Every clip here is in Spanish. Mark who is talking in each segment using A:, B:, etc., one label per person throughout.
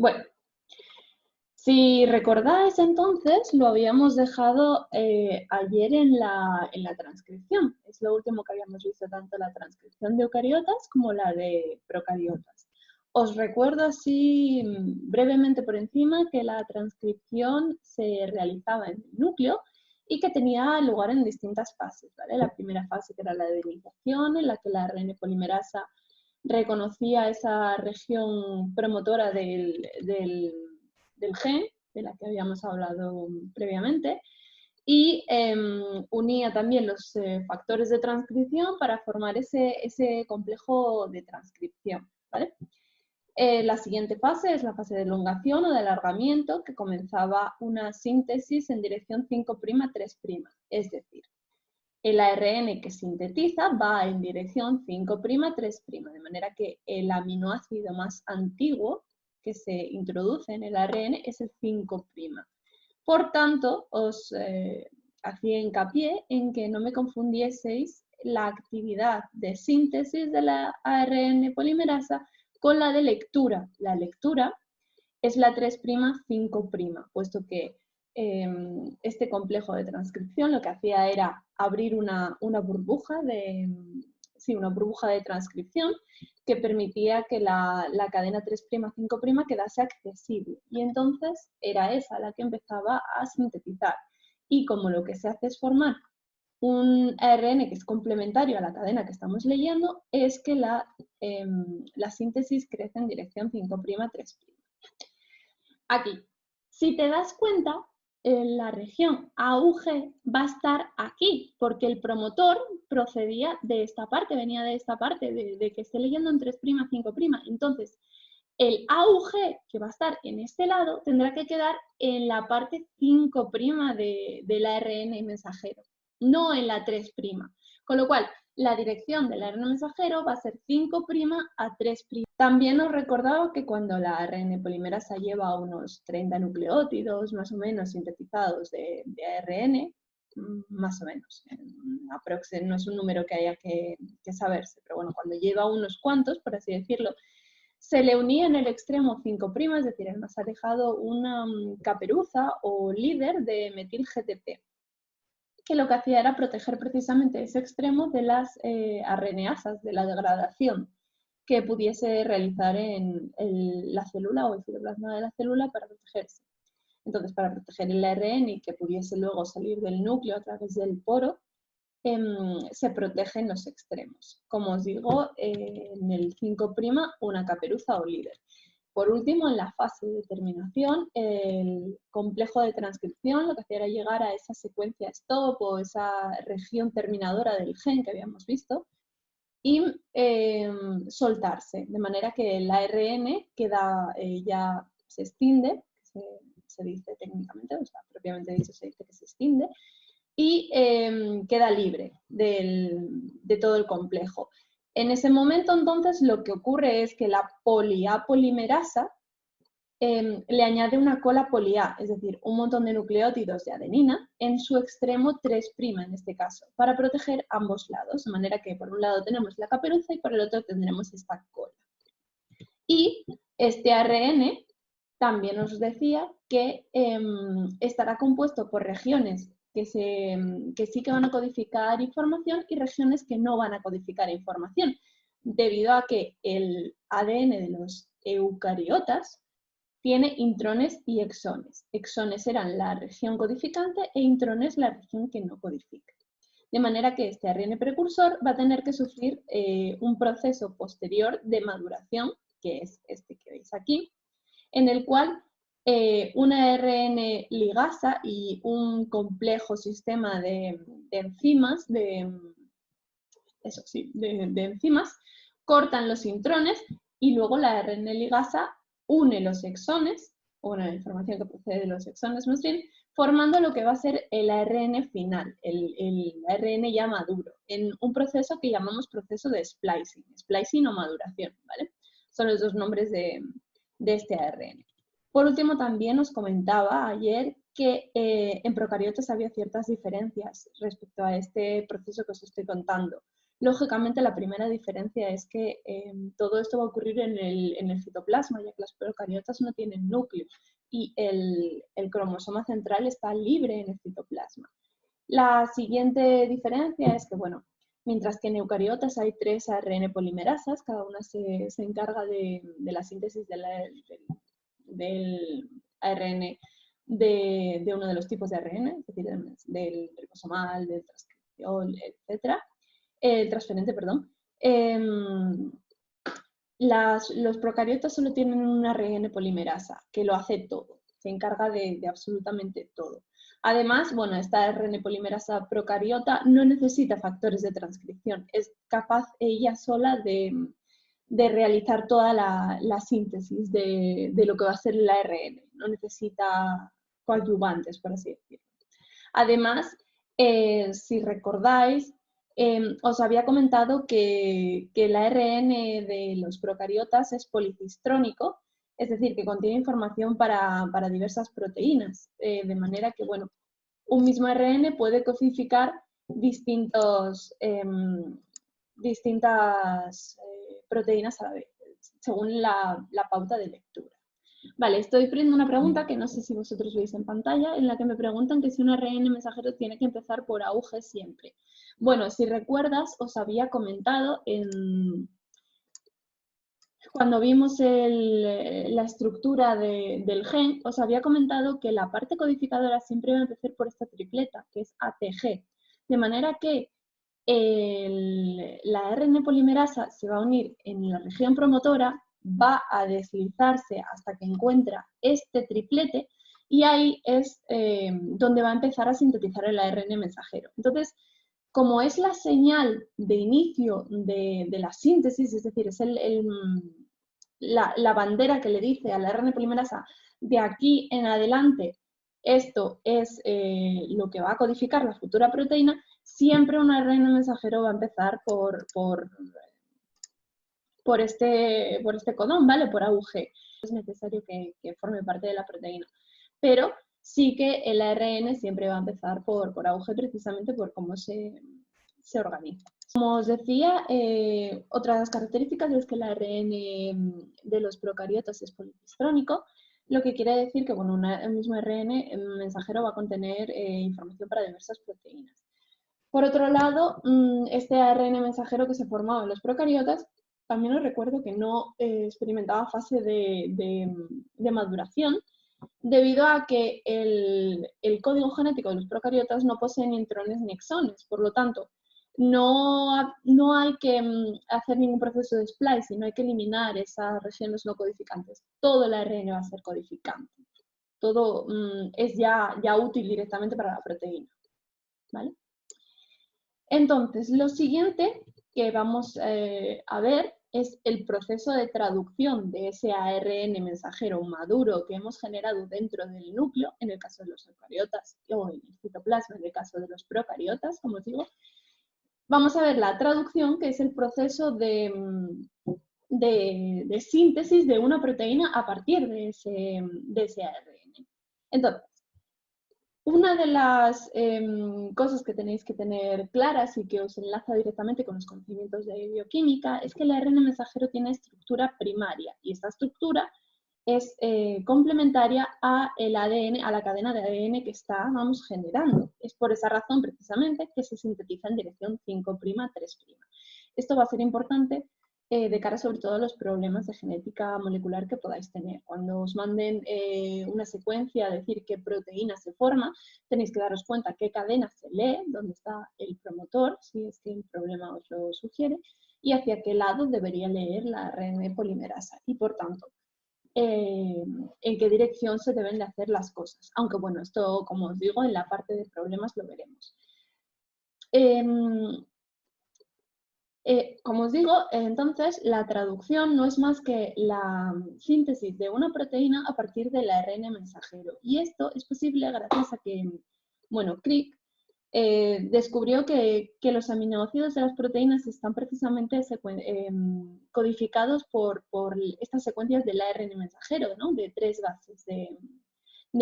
A: Bueno, si recordáis entonces, lo habíamos dejado ayer en la transcripción. Es lo último que habíamos visto, tanto la transcripción de eucariotas como la de procariotas. Os recuerdo así brevemente por encima que la transcripción se realizaba en el núcleo y que tenía lugar en distintas fases, ¿vale? La primera fase, que era la de iniciación, en la que la ARN polimerasa reconocía esa región promotora del gen, de la que habíamos hablado previamente, y unía también los factores de transcripción para formar ese complejo de transcripción, ¿vale? La siguiente fase es la fase de elongación o de alargamiento, que comenzaba una síntesis en dirección 5'3', es decir, el ARN que sintetiza va en dirección 5'3', de manera que el aminoácido más antiguo que se introduce en el ARN es el 5'. Por tanto, os hacía hincapié en que no me confundieseis la actividad de síntesis de la ARN polimerasa con la de lectura. La lectura es la 3'5', puesto que este complejo de transcripción lo que hacía era abrir una burbuja de transcripción que permitía que la cadena 3'5' quedase accesible. Y entonces era esa la que empezaba a sintetizar. Y como lo que se hace es formar un ARN que es complementario a la cadena que estamos leyendo, es que la síntesis crece en dirección 5'3'. Aquí, si te das cuenta, la región AUG va a estar aquí, porque el promotor procedía de esta parte, venía de esta parte, de que esté leyendo en 3', 5'. Entonces, el AUG, que va a estar en este lado, tendrá que quedar en la parte 5' del ARN mensajero, no en la 3'. Con lo cual, la dirección del ARN mensajero va a ser 5' a 3'. También os recordaba que cuando la ARN polimerasa lleva unos 30 nucleótidos más o menos sintetizados de ARN, más o menos, no es un número que haya que saberse, pero bueno, cuando lleva unos cuantos, por así decirlo, se le unía en el extremo 5', es decir, el más alejado, una caperuza o líder de metil-GTP, que lo que hacía era proteger precisamente ese extremo de las RNasas, de la degradación que pudiese realizar en la célula o el citoplasma de la célula para protegerse. Entonces, para proteger el ARN y que pudiese luego salir del núcleo a través del poro, se protegen los extremos. Como os digo, en el 5', una caperuza o líder. Por último, en la fase de terminación, el complejo de transcripción lo que hacía era llegar a esa secuencia stop o esa región terminadora del gen que habíamos visto y soltarse, de manera que el ARN queda, ya se extiende, se dice técnicamente, o sea, propiamente dicho se dice que se extiende, y queda libre de todo el complejo. En ese momento, entonces, lo que ocurre es que la polimerasa le añade una cola poli-A, es decir, un montón de nucleótidos de adenina en su extremo 3' en este caso, para proteger ambos lados, de manera que por un lado tenemos la caperuza y por el otro tendremos esta cola. Y este ARN también os decía que estará compuesto por regiones que sí que van a codificar información y regiones que no van a codificar información, debido a que el ADN de los eucariotas tiene intrones y exones. Exones serán la región codificante e intrones la región que no codifica. De manera que este ARN precursor va a tener que sufrir un proceso posterior de maduración, que es este que veis aquí, en el cual una ARN ligasa y un complejo sistema de enzimas, de enzimas, cortan los intrones y luego la ARN ligasa une los exones, o la información que procede de los exones más bien, formando lo que va a ser el ARN final, el ARN ya maduro, en un proceso que llamamos proceso de splicing o maduración, ¿vale? Son los dos nombres de este ARN. Por último, también os comentaba ayer que en procariotas había ciertas diferencias respecto a este proceso que os estoy contando. Lógicamente, la primera diferencia es que todo esto va a ocurrir en el citoplasma, ya que las procariotas no tienen núcleo y el cromosoma central está libre en el citoplasma. La siguiente diferencia es que, bueno, mientras que en eucariotas hay 3 ARN polimerasas, cada una se encarga de la síntesis del ARN de uno de los tipos de ARN, es decir, del ribosomal, del transcripción, etc. El transferente, perdón. Los procariotas solo tienen una ARN polimerasa, que lo hace todo, se encarga de absolutamente todo. Además, bueno, esta ARN polimerasa procariota no necesita factores de transcripción, es capaz ella sola de realizar toda la síntesis de lo que va a ser el ARN, no necesita coadyuvantes, por así decirlo. Además, si recordáis, os había comentado que el ARN de los procariotas es policistrónico, es decir, que contiene información para diversas proteínas, de manera que, bueno, un mismo ARN puede codificar distintas proteínas a la vez, según la pauta de lectura. Vale, estoy poniendo una pregunta que no sé si vosotros veis en pantalla, en la que me preguntan que si un ARN mensajero tiene que empezar por AUG siempre. Bueno, si recuerdas, os había comentado cuando vimos la estructura del gen, os había comentado que la parte codificadora siempre va a empezar por esta tripleta, que es ATG. De manera que la ARN polimerasa se va a unir en la región promotora, va a deslizarse hasta que encuentra este triplete y ahí es donde va a empezar a sintetizar el ARN mensajero. Entonces, como es la señal de inicio de la síntesis, es decir, es la bandera que le dice a la ARN polimerasa, de aquí en adelante, esto es lo que va a codificar la futura proteína, siempre un ARN mensajero va a empezar por este codón, ¿vale? Por AUG. Es necesario que forme parte de la proteína. Pero sí que el ARN siempre va a empezar por AUG precisamente por cómo se organiza. Como os decía, otras características es que el ARN de los procariotas es policistrónico, lo que quiere decir que bueno, el mismo ARN mensajero va a contener información para diversas proteínas. Por otro lado, este ARN mensajero que se formaba en los procariotas, también os recuerdo que no experimentaba fase de maduración, debido a que el código genético de los procariotas no posee ni intrones ni exones. Por lo tanto, no hay que hacer ningún proceso de splicing, no hay que eliminar esas regiones no codificantes. Todo el ARN va a ser codificante. Todo es ya útil directamente para la proteína. ¿Vale? Entonces, lo siguiente que vamos a ver es el proceso de traducción de ese ARN mensajero maduro que hemos generado dentro del núcleo, en el caso de los eucariotas, o en el citoplasma, en el caso de los procariotas, como os digo. Vamos a ver la traducción, que es el proceso de síntesis de una proteína a partir de ese ARN. Entonces, una de las cosas que tenéis que tener claras y que os enlaza directamente con los conocimientos de bioquímica es que el ARN mensajero tiene estructura primaria y esta estructura es complementaria a el ADN, a la cadena de ADN que estábamos generando. Es por esa razón precisamente que se sintetiza en dirección 5', 3'. Esto va a ser importante de cara sobre todo a los problemas de genética molecular que podáis tener. Cuando os manden una secuencia a decir qué proteína se forma, tenéis que daros cuenta qué cadena se lee, dónde está el promotor, si es que el problema os lo sugiere, y hacia qué lado debería leer la ARN polimerasa. Y por tanto, en qué dirección se deben de hacer las cosas. Aunque bueno, esto, como os digo, en la parte de problemas lo veremos. Como os digo, entonces la traducción no es más que la síntesis de una proteína a partir del ARN mensajero. Y esto es posible gracias a que, bueno, Crick descubrió que los aminoácidos de las proteínas están precisamente codificados por estas secuencias del ARN mensajero, ¿no? De 3 bases de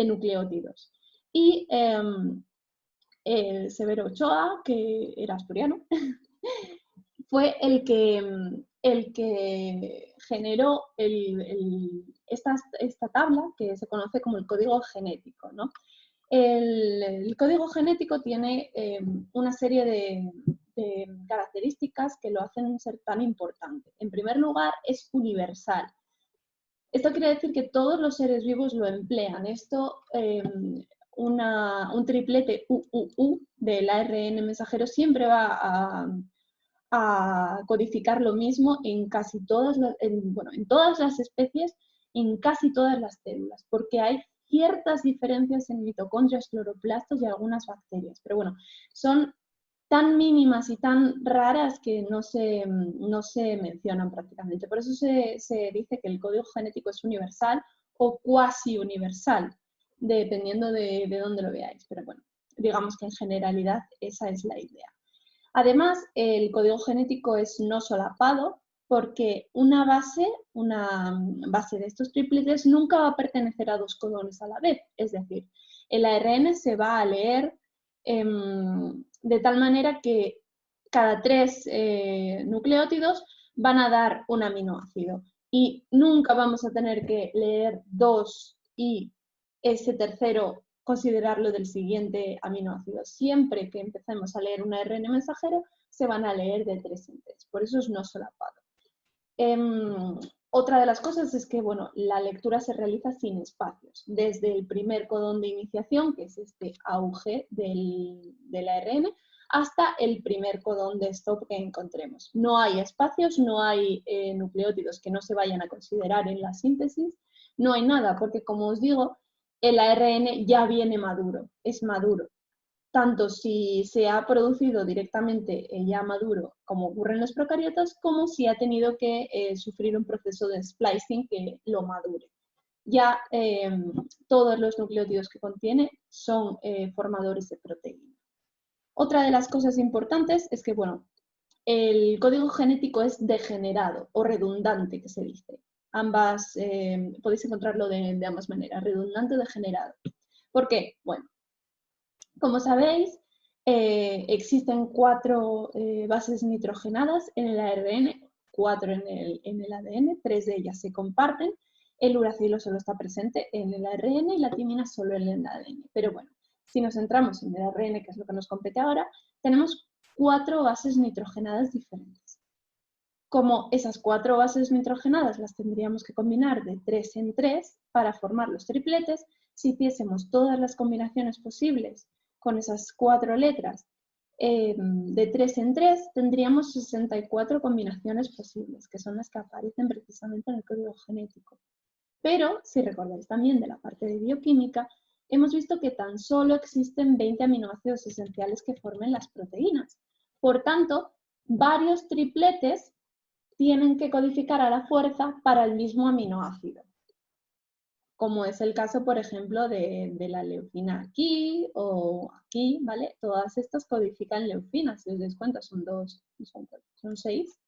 A: nucleótidos. Y Severo Ochoa, que era asturiano, fue el que generó esta tabla que se conoce como el código genético, ¿no? El código genético tiene una serie de características que lo hacen ser tan importante. En primer lugar, es universal. Esto quiere decir que todos los seres vivos lo emplean. Esto, un triplete UUU del ARN mensajero siempre va a codificar lo mismo en casi todas las, en todas las especies, en casi todas las células, porque hay ciertas diferencias en mitocondrias, cloroplastos y algunas bacterias. Pero bueno, son tan mínimas y tan raras que no se mencionan prácticamente. Por eso se dice que el código genético es universal o cuasi universal, dependiendo de dónde lo veáis. Pero bueno, digamos que en generalidad esa es la idea. Además, el código genético es no solapado porque una base de estos tripletes nunca va a pertenecer a dos codones a la vez. Es decir, el ARN se va a leer de tal manera que cada 3 nucleótidos van a dar un aminoácido y nunca vamos a tener que leer 2 y ese tercero considerarlo del siguiente aminoácido. Siempre que empecemos a leer un ARN mensajero, se van a leer de 3 en 3. Por eso es no solapado. Otra de las cosas es que, bueno, la lectura se realiza sin espacios. Desde el primer codón de iniciación, que es este AUG del ARN, hasta el primer codón de stop que encontremos. No hay espacios, no hay nucleótidos que no se vayan a considerar en la síntesis, no hay nada, porque como os digo, el ARN ya viene maduro, es maduro. Tanto si se ha producido directamente ya maduro, como ocurre en los procariotas, como si ha tenido que sufrir un proceso de splicing que lo madure. Ya todos los nucleótidos que contiene son formadores de proteína. Otra de las cosas importantes es que, bueno, el código genético es degenerado o redundante, que se dice. Ambas, podéis encontrarlo de ambas maneras, redundante o degenerado. ¿Por qué? Bueno, como sabéis, existen 4 bases nitrogenadas en el ARN, 4 en el ADN, 3 de ellas se comparten. El uracilo solo está presente en el ARN y la timina solo en el ADN. Pero bueno, si nos centramos en el ARN, que es lo que nos compete ahora, tenemos 4 bases nitrogenadas diferentes. Como esas 4 bases nitrogenadas las tendríamos que combinar de 3 en 3 para formar los tripletes, si hiciésemos todas las combinaciones posibles con esas 4 letras de 3 en 3, tendríamos 64 combinaciones posibles, que son las que aparecen precisamente en el código genético. Pero, si recordáis también de la parte de bioquímica, hemos visto que tan solo existen 20 aminoácidos esenciales que formen las proteínas. Por tanto, varios tripletes tienen que codificar a la fuerza para el mismo aminoácido, como es el caso, por ejemplo, de la leucina aquí o aquí, ¿vale? Todas estas codifican leucina, si os dais cuenta, son 6.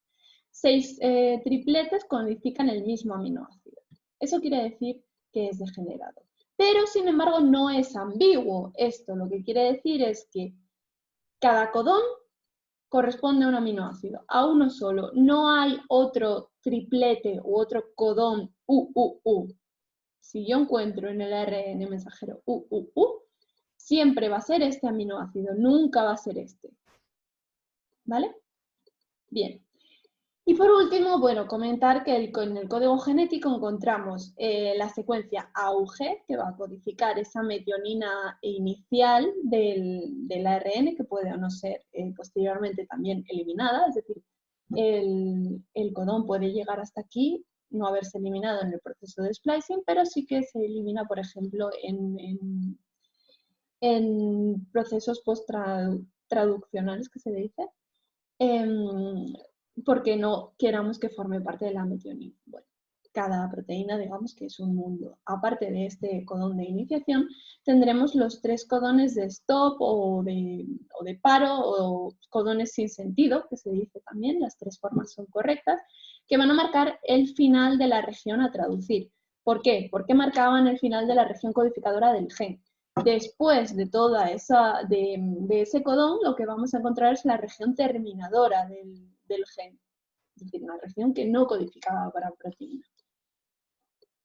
A: 6 tripletes codifican el mismo aminoácido. Eso quiere decir que es degenerado. Pero, sin embargo, no es ambiguo. Esto lo que quiere decir es que cada codón corresponde a un aminoácido, a uno solo. No hay otro triplete u otro codón UUU. Si yo encuentro en el ARN mensajero UUU, siempre va a ser este aminoácido, nunca va a ser este. ¿Vale? Bien. Y por último, bueno, comentar que en el código genético encontramos la secuencia AUG, que va a codificar esa metionina inicial del ARN, que puede o no ser posteriormente también eliminada, es decir, el codón puede llegar hasta aquí, no haberse eliminado en el proceso de splicing, pero sí que se elimina, por ejemplo, en procesos post-traduccionales, que se dice, porque no queramos que forme parte de la metionina. Bueno, cada proteína, digamos que es un mundo. Aparte de este codón de iniciación, tendremos los 3 codones de stop o de paro o codones sin sentido, que se dice también, las 3 formas son correctas, que van a marcar el final de la región a traducir. ¿Por qué? Porque marcaban el final de la región codificadora del gen. Después de toda esa, de ese codón, lo que vamos a encontrar es la región terminadora del del gen, es decir, una región que no codificaba para proteína.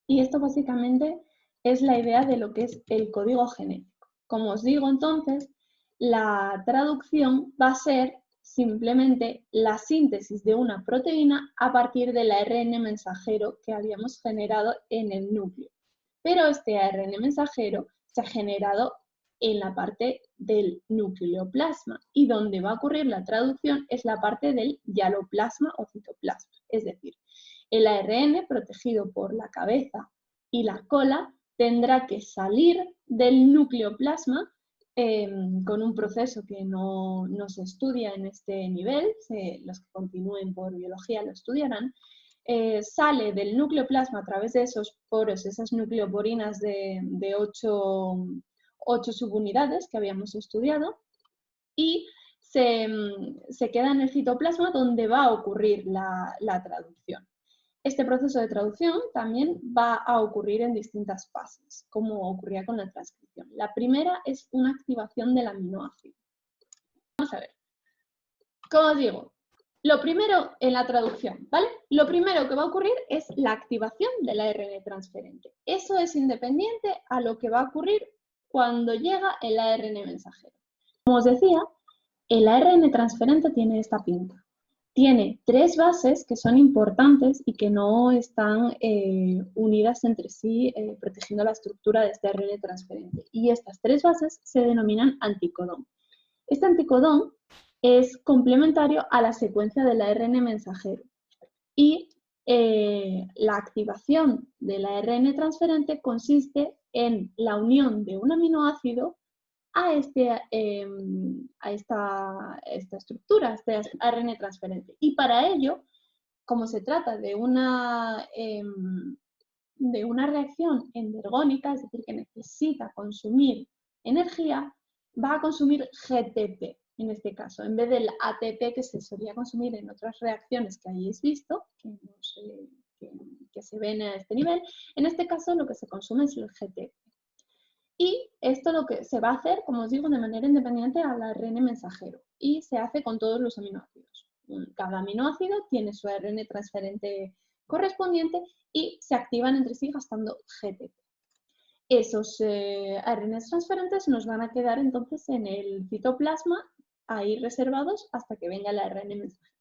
A: Y esto básicamente es la idea de lo que es el código genético. Como os digo entonces, la traducción va a ser simplemente la síntesis de una proteína a partir del ARN mensajero que habíamos generado en el núcleo. Pero este ARN mensajero se ha generado en la parte del nucleoplasma y donde va a ocurrir la traducción es la parte del hialoplasma o citoplasma. Es decir, el ARN protegido por la cabeza y la cola tendrá que salir del nucleoplasma con un proceso que no se estudia en este nivel, los que continúen por biología lo estudiarán, sale del nucleoplasma a través de esos poros, esas nucleoporinas de 8 subunidades que habíamos estudiado, y se queda en el citoplasma donde va a ocurrir la traducción. Este proceso de traducción también va a ocurrir en distintas fases, como ocurría con la transcripción. La primera es una activación del aminoácido. Vamos a ver. Como os digo, lo primero en la traducción, ¿vale? Lo primero que va a ocurrir es la activación del ARN transferente. Eso es independiente a lo que va a ocurrir cuando llega el ARN mensajero. Como os decía, el ARN transferente tiene esta pinta. Tiene 3 bases que son importantes y que no están unidas entre sí, protegiendo la estructura de este ARN transferente. Y estas 3 bases se denominan anticodón. Este anticodón es complementario a la secuencia del ARN mensajero. Y la activación del ARN transferente consiste en la unión de un aminoácido a esta estructura, este ARN transferente. Y para ello, como se trata de una reacción endergónica, es decir, que necesita consumir energía, va a consumir GTP, en este caso, en vez del ATP que se solía consumir en otras reacciones que hayáis visto, que se ven a este nivel. En este caso lo que se consume es el GTP. Y esto lo que se va a hacer, como os digo, de manera independiente al ARN mensajero. Y se hace con todos los aminoácidos. Cada aminoácido tiene su ARN transferente correspondiente y se activan entre sí gastando GTP. Esos ARN transferentes nos van a quedar entonces en el citoplasma, ahí reservados hasta que venga el ARN mensajero.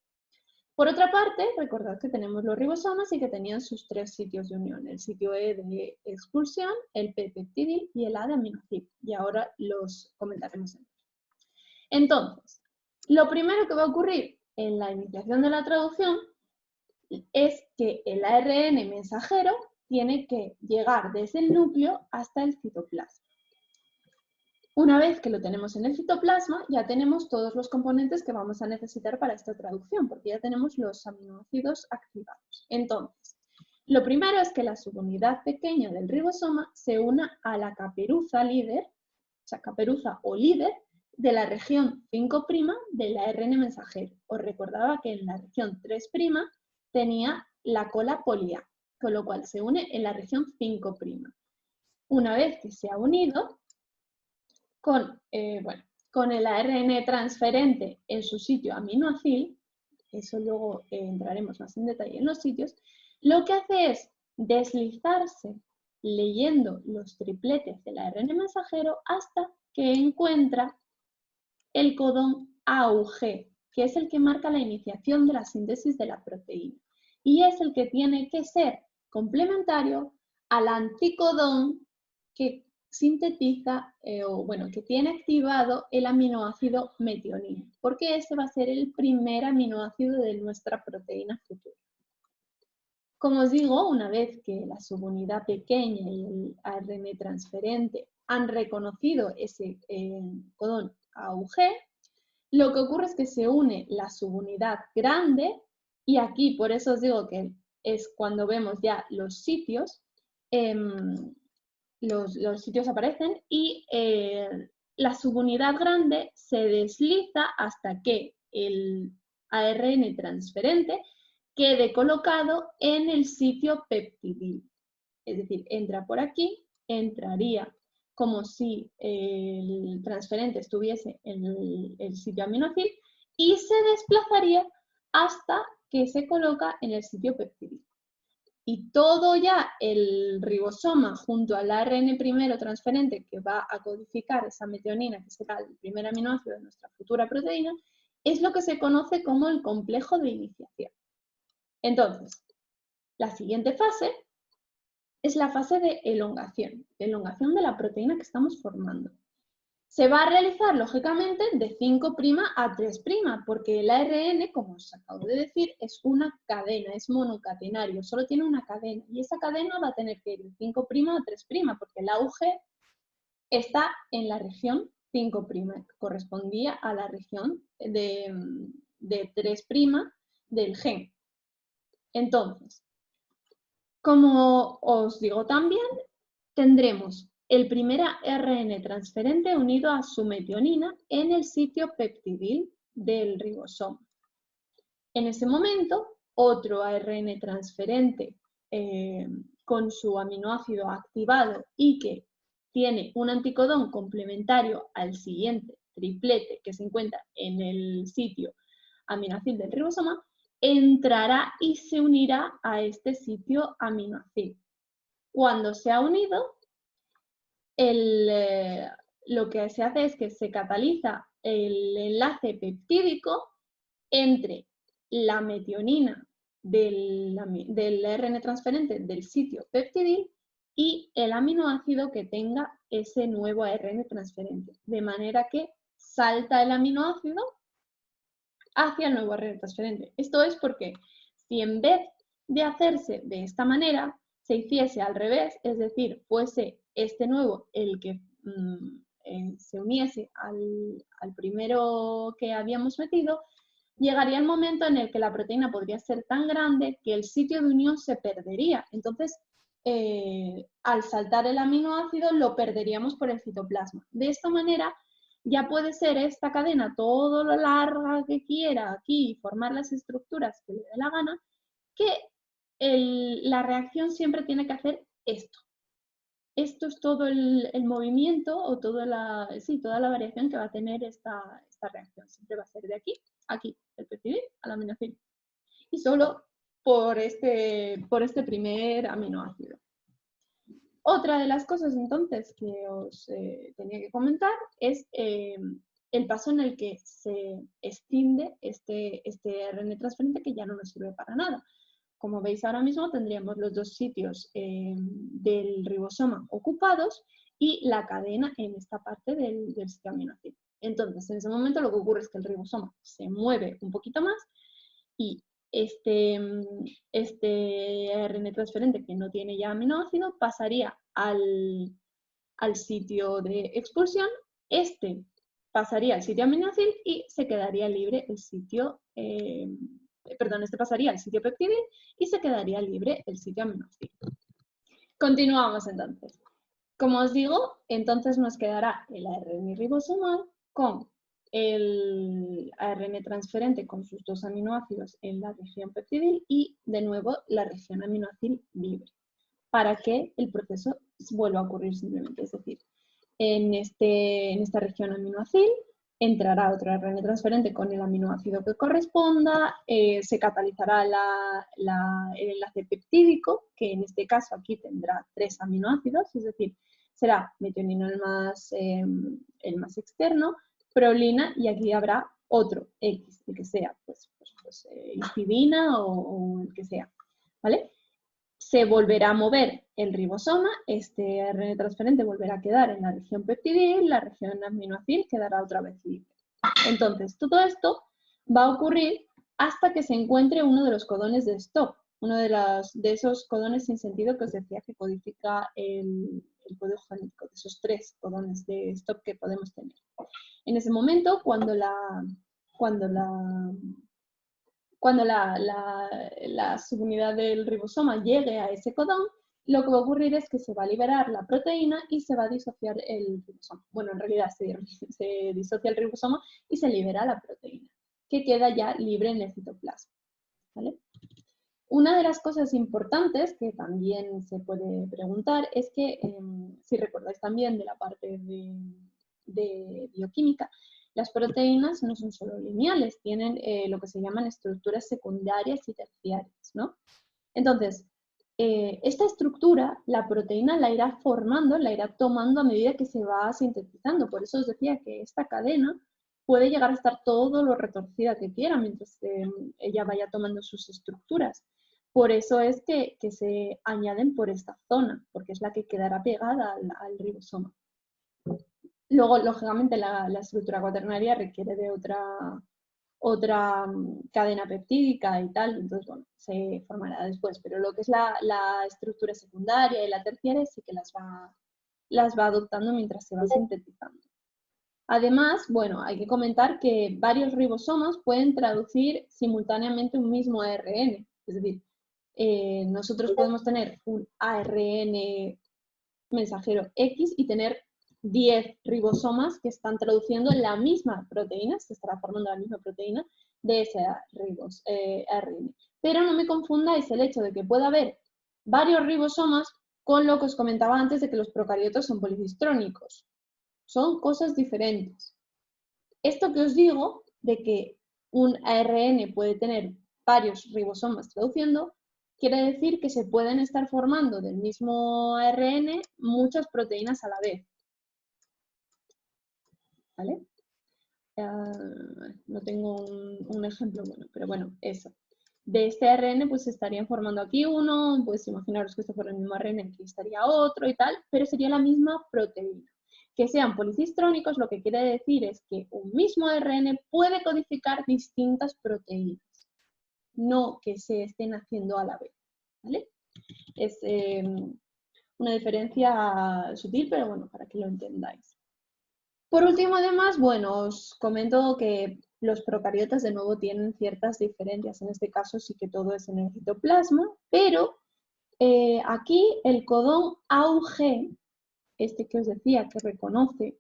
A: Por otra parte, recordad que tenemos los ribosomas y que tenían sus 3 sitios de unión, el sitio E de expulsión, el P peptidil y el A de aminoácido. Y ahora los comentaremos. Entonces, lo primero que va a ocurrir en la iniciación de la traducción es que el ARN mensajero tiene que llegar desde el núcleo hasta el citoplasma. Una vez que lo tenemos en el citoplasma, ya tenemos todos los componentes que vamos a necesitar para esta traducción, porque ya tenemos los aminoácidos activados. Entonces, lo primero es que la subunidad pequeña del ribosoma se una a la caperuza líder, o sea, caperuza o líder, de la región 5' del ARN mensajero. Os recordaba que en la región 3' tenía la cola polia, con lo cual se une en la región 5'. Una vez que se ha unido, con el ARN transferente en su sitio aminoacil, eso luego entraremos más en detalle en los sitios, lo que hace es deslizarse leyendo los tripletes del ARN mensajero hasta que encuentra el codón AUG, que es el que marca la iniciación de la síntesis de la proteína. Y es el que tiene que ser complementario al anticodón que sintetiza, que tiene activado el aminoácido metionina, porque ese va a ser el primer aminoácido de nuestra proteína futura. Como os digo, una vez que la subunidad pequeña y el ARN transferente han reconocido ese codón AUG, lo que ocurre es que se une la subunidad grande, y aquí por eso os digo que es cuando vemos ya los sitios, los sitios aparecen y la subunidad grande se desliza hasta que el ARN transferente quede colocado en el sitio peptidil. Es decir, entra por aquí, entraría como si el transferente estuviese en el sitio aminoácido y se desplazaría hasta que se coloca en el sitio peptídico. Y todo ya el ribosoma junto al ARN primero transferente que va a codificar esa metionina, que será el primer aminoácido de nuestra futura proteína, es lo que se conoce como el complejo de iniciación. Entonces, la siguiente fase es la fase de elongación de la proteína que estamos formando. Se va a realizar, lógicamente, de 5' a 3', porque el ARN, como os acabo de decir, es una cadena, es monocatenario, solo tiene una cadena. Y esa cadena va a tener que ir de 5' a 3', porque el auge está en la región 5', que correspondía a la región de 3' del gen. Entonces, como os digo también, tendremos el primer ARN transferente unido a su metionina en el sitio peptidil del ribosoma. En ese momento, otro ARN transferente con su aminoácido activado y que tiene un anticodón complementario al siguiente triplete que se encuentra en el sitio aminoácido del ribosoma, entrará y se unirá a este sitio aminoácido. Cuando se ha unido, lo que se hace es que se cataliza el enlace peptídico entre la metionina del ARN transferente del sitio peptidil y el aminoácido que tenga ese nuevo ARN transferente, de manera que salta el aminoácido hacia el nuevo ARN transferente. Esto es porque si en vez de hacerse de esta manera, se hiciese al revés, es decir, fuese este nuevo el que se uniese al primero que habíamos metido, llegaría el momento en el que la proteína podría ser tan grande que el sitio de unión se perdería. Entonces, al saltar el aminoácido, lo perderíamos por el citoplasma. De esta manera, ya puede ser esta cadena todo lo larga que quiera aquí y formar las estructuras que le dé la gana, que la reacción siempre tiene que hacer esto. Esto es todo el movimiento o toda la variación que va a tener esta reacción. Siempre va a ser de aquí a aquí, el peptidil al aminoácido. Y solo por este primer aminoácido. Otra de las cosas entonces que os tenía que comentar es el paso en el que se extiende este ARN transferente que ya no nos sirve para nada. Como veis ahora mismo tendríamos los dos sitios del ribosoma ocupados y la cadena en esta parte del sitio aminoácido. Entonces, en ese momento lo que ocurre es que el ribosoma se mueve un poquito más y este ARN transferente que no tiene ya aminoácido pasaría al sitio de expulsión, este pasaría al sitio aminoácido y se quedaría libre el sitio, este pasaría al sitio peptidil y se quedaría libre el sitio aminoácido. Continuamos entonces. Como os digo, entonces nos quedará el ARN ribosomal con el ARN transferente con sus dos aminoácidos en la región peptidil y de nuevo la región aminoácil libre, para que el proceso vuelva a ocurrir simplemente. Es decir, en esta región aminoácil entrará otro ARN transferente con el aminoácido que corresponda, se catalizará el enlace peptídico, que en este caso aquí tendrá 3 aminoácidos, es decir, será metionina el más externo, prolina y aquí habrá otro X, el que sea, pues histidina o el que sea, ¿vale? Se volverá a mover el ribosoma, este ARN transferente volverá a quedar en la región peptidil, la región aminoácil quedará otra vez libre. Entonces, todo esto va a ocurrir hasta que se encuentre uno de los codones de stop, uno de esos codones sin sentido que os decía que codifica el código genético, de esos 3 codones de stop que podemos tener. En ese momento, cuando la subunidad del ribosoma llegue a ese codón, lo que va a ocurrir es que se va a liberar la proteína y se va a disociar el ribosoma. Bueno, en realidad se disocia el ribosoma y se libera la proteína, que queda ya libre en el citoplasma, ¿vale? Una de las cosas importantes que también se puede preguntar es que, si recordáis también de la parte de bioquímica, Las proteínas no son solo lineales, tienen lo que se llaman estructuras secundarias y terciarias, ¿no? Entonces, esta estructura, la proteína la irá formando, la irá tomando a medida que se va sintetizando. Por eso os decía que esta cadena puede llegar a estar todo lo retorcida que quiera mientras ella vaya tomando sus estructuras. Por eso es que se añaden por esta zona, porque es la que quedará pegada al ribosoma. Luego, lógicamente, la estructura cuaternaria requiere de otra cadena peptídica y tal, entonces, bueno, se formará después. Pero lo que es la estructura secundaria y la terciaria sí que las va adoptando mientras se va sintetizando. Además, bueno, hay que comentar que varios ribosomas pueden traducir simultáneamente un mismo ARN. Es decir, nosotros podemos tener un ARN mensajero X y tener 10 ribosomas que están traduciendo la misma proteína, se estará formando la misma proteína de ese ARN. Pero no me confundáis el hecho de que pueda haber varios ribosomas con lo que os comentaba antes de que los procariotas son policistrónicos. Son cosas diferentes. Esto que os digo, de que un ARN puede tener varios ribosomas traduciendo, quiere decir que se pueden estar formando del mismo ARN muchas proteínas a la vez. ¿Vale? No tengo un ejemplo bueno, pero bueno, eso. De este ARN pues se estarían formando aquí uno, pues imaginaros que esto fuera el mismo ARN, aquí estaría otro y tal, pero sería la misma proteína. Que sean policistrónicos lo que quiere decir es que un mismo ARN puede codificar distintas proteínas, no que se estén haciendo a la vez, ¿vale? Es una diferencia sutil, pero bueno, para que lo entendáis. Por último, además, bueno, os comento que los procariotas de nuevo tienen ciertas diferencias. En este caso sí que todo es en el citoplasma, pero aquí el codón AUG, este que os decía que reconoce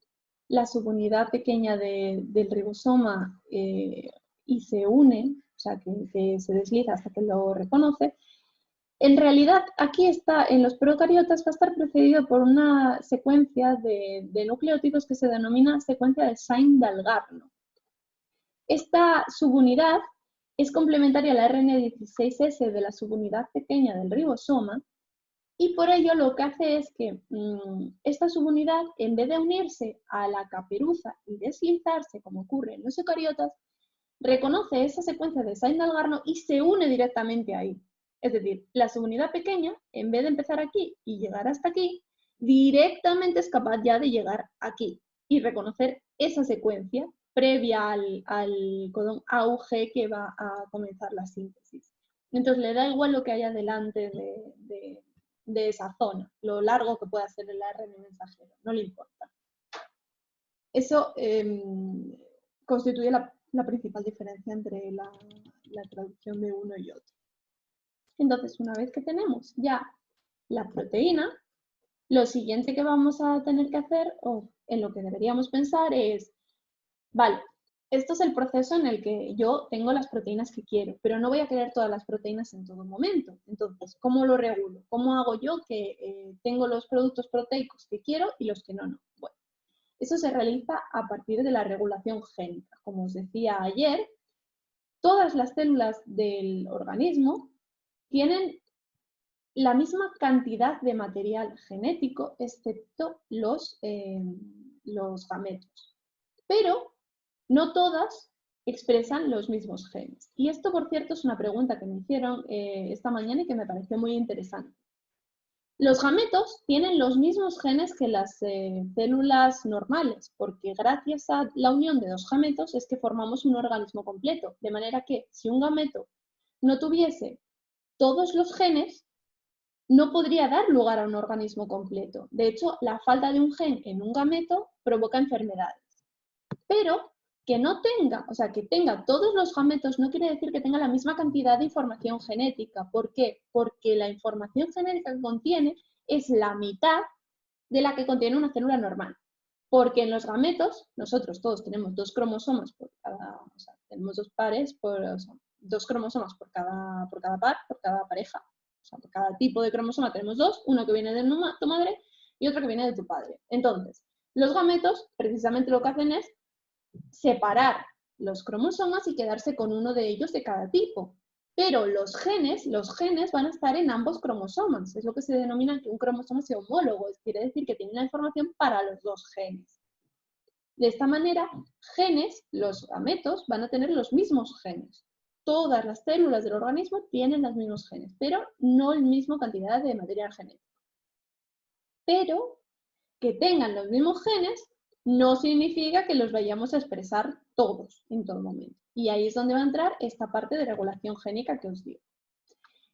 A: la subunidad pequeña del ribosoma y se une, o sea, que se desliza hasta que lo reconoce, en realidad, aquí está, en los procariotas va a estar precedido por una secuencia de nucleótidos que se denomina secuencia de Sain-Dalgarno. Esta subunidad es complementaria al RN16S de la subunidad pequeña del ribosoma y por ello lo que hace es que esta subunidad, en vez de unirse a la caperuza y deslizarse, como ocurre en los eucariotas, reconoce esa secuencia de Sain-Dalgarno y se une directamente ahí. Es decir, la subunidad pequeña, en vez de empezar aquí y llegar hasta aquí, directamente es capaz ya de llegar aquí y reconocer esa secuencia previa al codón AUG que va a comenzar la síntesis. Entonces le da igual lo que haya delante de esa zona, lo largo que pueda ser el ARN mensajero, no le importa. Eso constituye la principal diferencia entre la traducción de uno y otro. Entonces, una vez que tenemos ya la proteína, lo siguiente que vamos a tener que hacer, o en lo que deberíamos pensar es, vale, esto es el proceso en el que yo tengo las proteínas que quiero, pero no voy a querer todas las proteínas en todo momento. Entonces, ¿cómo lo regulo? ¿Cómo hago yo que tengo los productos proteicos que quiero y los que no? Bueno, eso se realiza a partir de la regulación génica. Como os decía ayer, todas las células del organismo tienen la misma cantidad de material genético, excepto los gametos. Pero no todas expresan los mismos genes. Y esto, por cierto, es una pregunta que me hicieron esta mañana y que me pareció muy interesante. Los gametos tienen los mismos genes que las células normales, porque gracias a la unión de dos gametos es que formamos un organismo completo. De manera que si un gameto no tuviese todos los genes, no podría dar lugar a un organismo completo. De hecho, la falta de un gen en un gameto provoca enfermedades. Pero que no tenga, o sea, que tenga todos los gametos no quiere decir que tenga la misma cantidad de información genética. ¿Por qué? Porque la información genética que contiene es la mitad de la que contiene una célula normal. Porque en los gametos, nosotros todos tenemos dos cromosomas por cada, o sea, tenemos dos pares, dos cromosomas por cada par, por cada pareja. O sea, por cada tipo de cromosoma tenemos dos, uno que viene de tu madre y otro que viene de tu padre. Entonces, los gametos precisamente lo que hacen es separar los cromosomas y quedarse con uno de ellos de cada tipo. Pero los genes van a estar en ambos cromosomas. Es lo que se denomina que un cromosoma sea homólogo. Quiere decir que tiene la información para los dos genes. De esta manera, los gametos van a tener los mismos genes. Todas las células del organismo tienen los mismos genes, pero no la misma cantidad de material genético. Pero que tengan los mismos genes no significa que los vayamos a expresar todos en todo momento. Y ahí es donde va a entrar esta parte de regulación génica que os digo.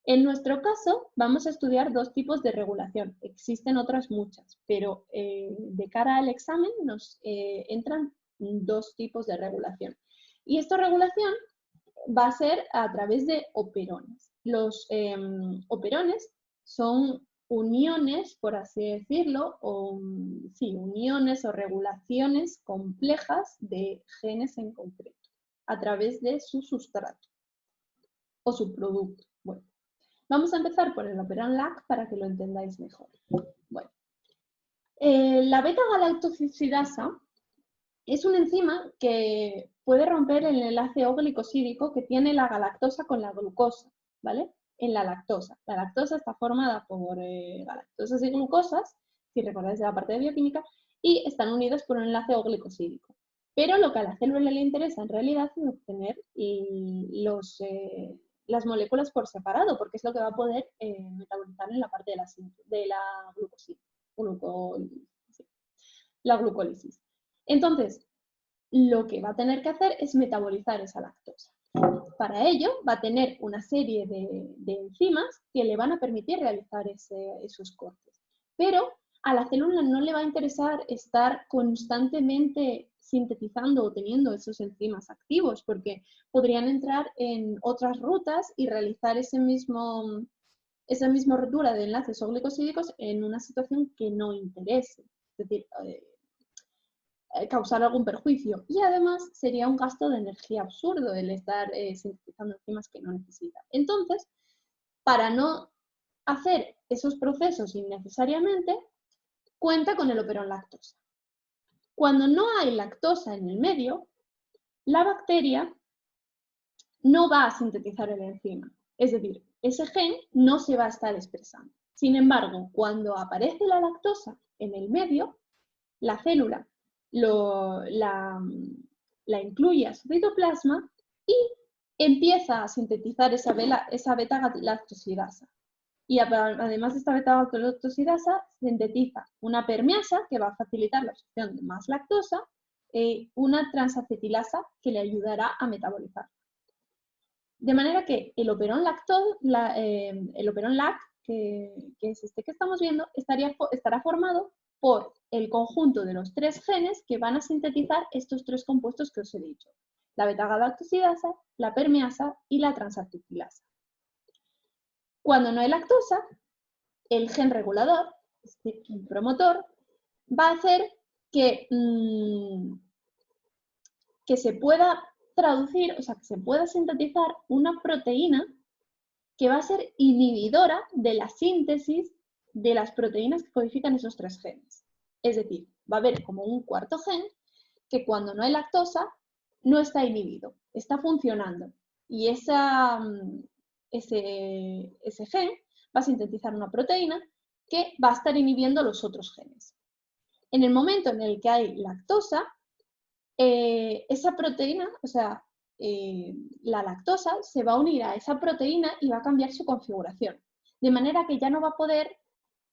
A: En nuestro caso, vamos a estudiar dos tipos de regulación. Existen otras muchas, pero de cara al examen nos entran dos tipos de regulación. Y esta regulación va a ser a través de operones. Los operones son uniones, por así decirlo, uniones o regulaciones complejas de genes en concreto, a través de su sustrato o su producto. Bueno, vamos a empezar por el operón LAC para que lo entendáis mejor. Bueno, la beta-galactosidasa es una enzima que puede romper el enlace O-glicosídico que tiene la galactosa con la glucosa, ¿vale? En la lactosa. La lactosa está formada por galactosas y glucosas, si recordáis de la parte de bioquímica, y están unidas por un enlace O-glicosídico. Pero lo que a la célula le interesa en realidad es obtener las moléculas por separado, porque es lo que va a poder metabolizar en la parte de la glucólisis. Entonces, lo que va a tener que hacer es metabolizar esa lactosa. Para ello, va a tener una serie de enzimas que le van a permitir realizar esos cortes. Pero a la célula no le va a interesar estar constantemente sintetizando o teniendo esos enzimas activos, porque podrían entrar en otras rutas y realizar esa misma rotura de enlaces O-glicosídicos en una situación que no interese. Es decir, causar algún perjuicio. Y además sería un gasto de energía absurdo el estar sintetizando enzimas que no necesita. Entonces, para no hacer esos procesos innecesariamente, cuenta con el operón lactosa. Cuando no hay lactosa en el medio, la bacteria no va a sintetizar el enzima. Es decir, ese gen no se va a estar expresando. Sin embargo, cuando aparece la lactosa en el medio, la célula la incluye a su citoplasma y empieza a sintetizar esa beta-galactosidasa. Y además de esta beta-galactosidasa, sintetiza una permeasa que va a facilitar la absorción de más lactosa, una transacetilasa que le ayudará a metabolizar. De manera que el operón LAC, que es este que estamos viendo, estará formado por el conjunto de los tres genes que van a sintetizar estos tres compuestos que os he dicho: la beta-galactosidasa, la permeasa y la transacetilasa. Cuando no hay lactosa, el gen regulador, el promotor, va a hacer que se pueda traducir, o sea, que se pueda sintetizar una proteína que va a ser inhibidora de la síntesis de las proteínas que codifican esos tres genes. Es decir, va a haber como un cuarto gen que cuando no hay lactosa no está inhibido, está funcionando. Y ese gen va a sintetizar una proteína que va a estar inhibiendo los otros genes. En el momento en el que hay lactosa, esa proteína, o sea, la lactosa se va a unir a esa proteína y va a cambiar su configuración, de manera que ya no va a poder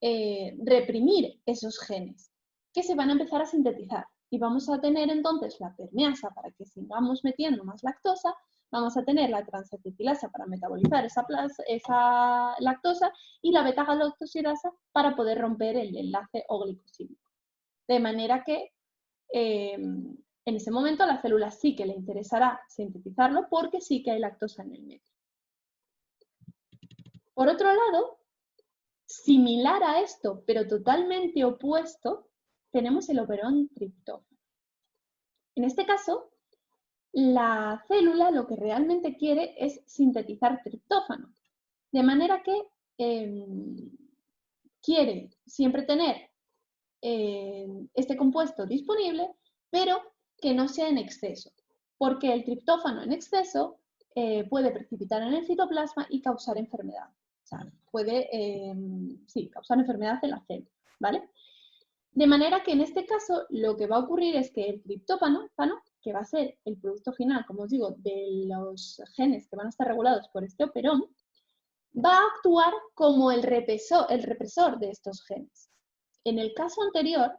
A: reprimir esos genes, que se van a empezar a sintetizar. Y vamos a tener entonces la permeasa para que sigamos metiendo más lactosa, vamos a tener la transacetilasa para metabolizar esa lactosa y la beta-galactosidasa para poder romper el enlace O-glicosídico. De manera que en ese momento a la célula sí que le interesará sintetizarlo porque sí que hay lactosa en el medio. Por otro lado, similar a esto, pero totalmente opuesto, tenemos el operón triptófano. En este caso, la célula lo que realmente quiere es sintetizar triptófano, de manera que quiere siempre tener este compuesto disponible, pero que no sea en exceso, porque el triptófano en exceso puede precipitar en el citoplasma y causar enfermedad. O sea, puede, sí, causar enfermedad en la célula, ¿vale? De manera que en este caso lo que va a ocurrir es que el triptófano, que va a ser el producto final, como os digo, de los genes que van a estar regulados por este operón, va a actuar como el represor de estos genes. En el caso anterior,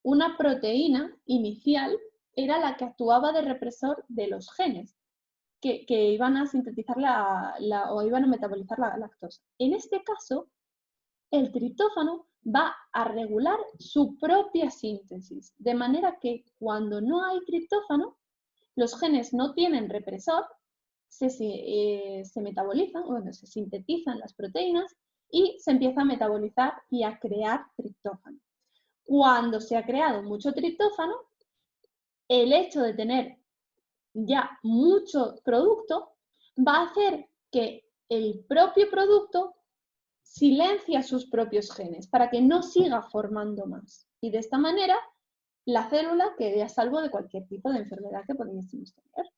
A: una proteína inicial era la que actuaba de represor de los genes, que iban a sintetizar o iban a metabolizar la lactosa. En este caso, el triptófano va a regular su propia síntesis, de manera que cuando no hay triptófano, los genes no tienen represor, se metabolizan, bueno, se sintetizan las proteínas y se empieza a metabolizar y a crear triptófano. Cuando se ha creado mucho triptófano, el hecho de tener ya mucho producto va a hacer que el propio producto silencia sus propios genes para que no siga formando más. Y de esta manera, la célula quede a salvo de cualquier tipo de enfermedad que pudiésemos tener.